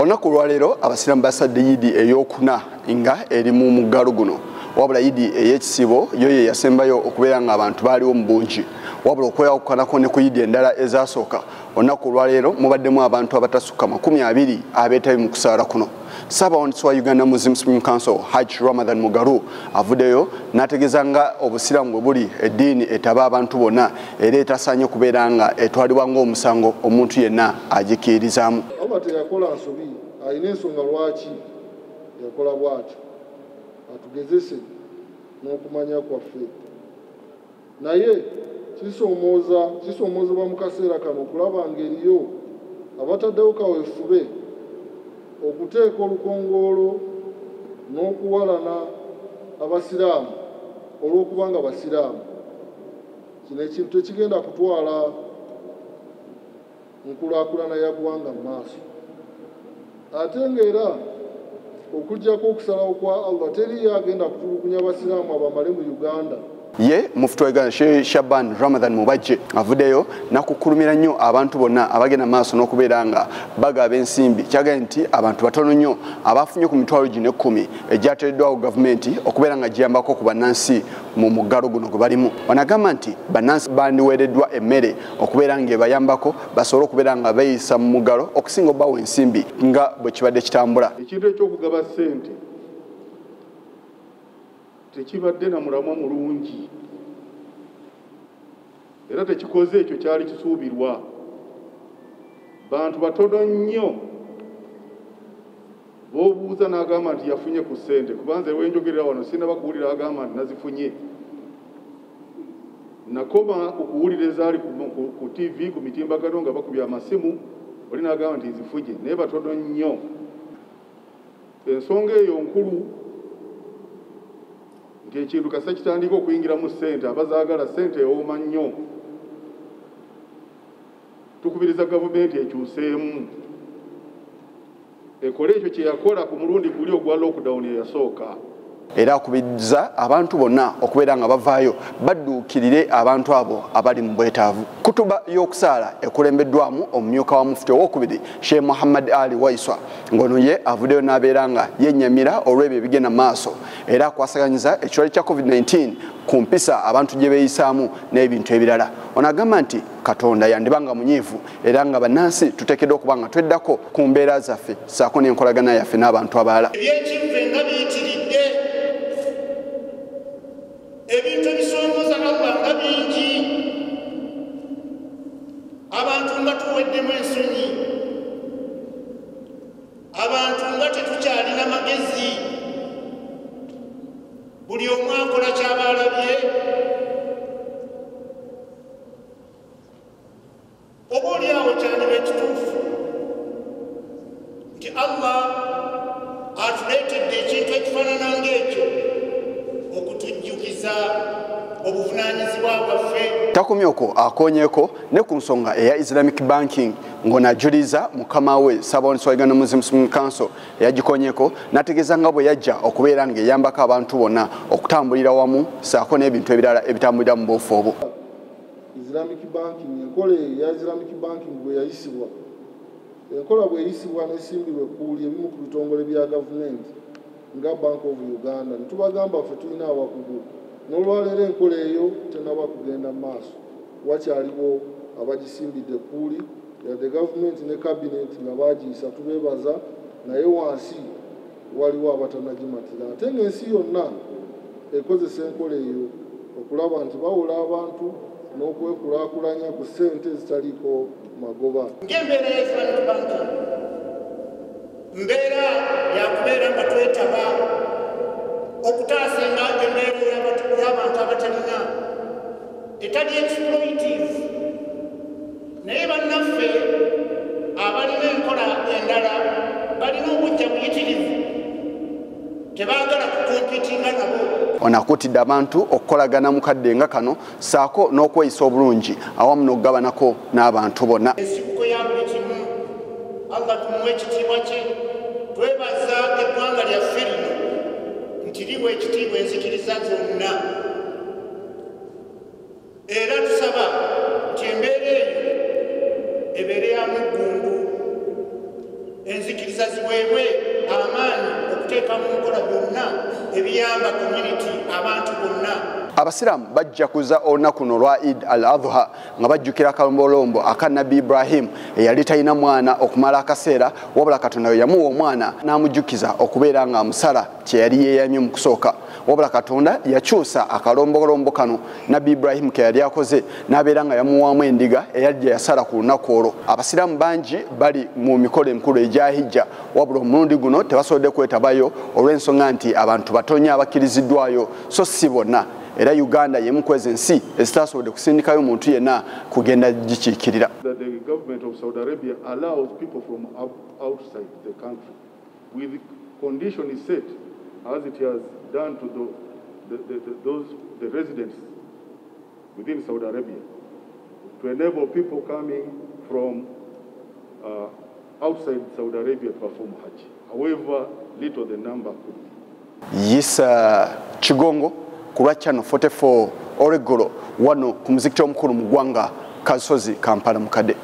Olunaku lwa leero abasiraamu basadde Yidi ey'okuna nga eri mu muggalo guno. Wabula Yidi ey'ekisibo yo ye yasembayo okubeera nga abantu baaliwo mu bungi. Wabula okweyawukanako ne ku Yidi endala ezasooka. Olunaku lwa leero mubaddemu abantu abatasukka 20 abeetabi mu kusaala kuno. Ssaabawandiisi wa Uganda Muslim Supreme Council Hajj Ramadan Mugaru avuddeyo n'ategeeza nga obusiraamu bwe buli eddiini etaba abantu bonna era etasaanye kubeera nga etwalibwa ng'omusango omuntu yenna agikiirizaamu. Allah teyakola nsobi, alina ensonga lwaki yakola bw'atyo. Atugezese n'okumanya kwaffe. Naye kisomoozebwa mu kaseera kano okulaba ng'eriyo abataddewo kaweefube okuteeka olukongoolo n'okuwalana abasiraamu olw'okuba nga basiraamu. Kino ekintu tekigenda kutwala nkulaakulana ya ggwanga mu maaso. Ate ng'era okuggyako okusalawo kwa Allah teriyo agenda kutulugunya basiraamu abamale mu Uganda. Ye mufti wa Uganda Sheikh Shaban Ramadan Mubajje avuddeyo nakukulumira nnyo abantu bonna abagenda maaso n'okubeera nga bagaba ensimbi. Kyagambye nti abantu batono nnyo abafunye ku mitwalo gino 10 egyateereddwawo gavumenti okubeera nga giyambako ku bannansi mu muggalo guno gwe balimu. Wanagamba nti bannansi bandiweereddwa emmere okubeera nga ebayambako basobole okubeera nga beeyisa mu muggalo okusinga obbawo ensimbi nga bwe kibadde kitambula. Ekintu eky'okugaba ssente tekibadde na mulamwa mulungi era tekikoze ekyo kyali kisuubirwa. Bantu batono nnyo b'obuuza n'agamba nti yafunye ku ssente, kubanze wenjogerera wano sinaba kuwulira agamba nti nazifunye. Nakoma okuwulira ezaali ku TV ku mitimbagano nga bakubya amasimu oli n'agamba nti nzifunye, naye batono nnyo. Ensonga eyo nkulu nti ekintu kasa kitandika okuyingira mu ssente, abazaagala ssente ewooma nnyo. Tukubiriza gavumenti ekyuseemu ekole ekyo kye yakola ku mulundi guli ogwa lockdown eyasooka. Era akubiriza abantu bonna okubeera nga bavaayo badduukirire abantu abo abali mu bwetaavu. Kutuba y'okusaala ekulembeddwamu omumyuka wa mufti owokubiri Sheikh Muhammad Ali Waiswa ng'ono ye avuddeyo n'abeera nga yennyamira olw'ebyo ebigenda maaso era akwasaganyiza ekirwadde kya COVID-19 ku mpisa abantu gye beeyisaamu n'ebintu ebirala. Ono agamba nti Katonda yandibanga munyiivu era nga bannansi tuteekeddwa okuba nga tweddako ku mbeera zaffe ssaako n'enkolagana yaffe n'abantu abalala. Ebintu ebisongoza Allah nga bingi, abantu nga tuweddemu ensonyi, abantu nga tetukyalina magezi, buli omu akola ky'aba alabye. Oba oliawo kyandiba ekituufu nti Allah atuleetedde ekintu ekifaanana ng'ekyo okutujjukiza obuvunaanyizibwa bwaffe. Takomyeko akonyeeko ne ku nsonga eya Islamic banking ng'onajjuliza mukama we Ssaabawandiisi wa Uganda Muslim Supreme Council eyagikonyeko n'ategeeza nga bwe yajja okubeera ng'eyambako abantu bonna okutambulira wamu ssaako n'ebintu ebirala ebitambulira mu bwofu obwo. Islamic banking enkola eya Islamic banking bwe yayisibwa, enkola bwe yayisibwa n'esimbirwa ekkuuli ebimu ku bitongole bya gavumenti nga Bank of Uganda netubagamba ffe tulina abakugu n'olwaleero enkola eyo tenaba kugenda mu maaso. Wakyaliwo abagisimbidde ekkuuli yadde gavumenti ne cabinet nga baagiyisa tubeebaza, naye wansi waliwo abatanagimatira. Ate ng'ensi yonna ekozesa enkola eyo okulaba nti bawola abantu n'okwekulaakulanya ku ssente ezitaliiko magoba. Ng'embeera ya Islamic banking mbeera yakubeera nga twetaba okutaasenga embeera y'abantu abatalina etali exploitive, naye bannaffe abalina enkola endala balina obujja buyitirivu, tebaagala kukompitinga nabo. Ono akuutidde abantu okukolagana mu kadde nga kano ssaako n'okweyisa obulungi awamu n'okugabanako n'abantu bonna. Ensibuko ya buli kimu Allah tumuwe ekitiibwa kye. Twebaza eggwanga lyaffe lino nti liwa ekitiibwa enzikiriza zonna era tusaba nti embeera eyo ebeere ya muggundu enzikiriza enzikiza ziweebwe amaanyi okuteeka mu nkola byonna ebiyamba community abantu bonna. Abasiraamu bajja kuza olunaku luno lwa Eid al-Adha nga bajjukira akalombolombo aka Nabbi Ibrahim eyali talina mwana okumala akaseera wabula Katonda we yamuwa omwana n'amujjukiza okubeera nga amusala kye yali yeeyamye mu kusooka. Wabula Katonda yakyusa akalombolombo kano Nabbi Ibrahim ke yali akoze n'abeera nga yamuwaamu endiga eyajja yasala ku lunaku olwo. Abasiraamu bangi bali mu mikolo emikulu egya hijja wabula omulundi guno tebasobodde kwetabayo olw'ensonga nti abantu batonya abakkiriziddwayo so si bonna. Era Uganda yemu kwezi ensi ezitasobodde kusindikayo omuntu yenna kugenda gikiikirira. The government of Saudi Arabia allows people from outside the country with condition is set as it has done to the residents within Saudi Arabia to enable people coming from outside Saudi Arabia to perform Hajj, however little the number could be. Yes, Chigongo kuba Channel 44 Oregolo wano ku muzikiti omukulu mu ggwanga Kasozi Kampala mukadde.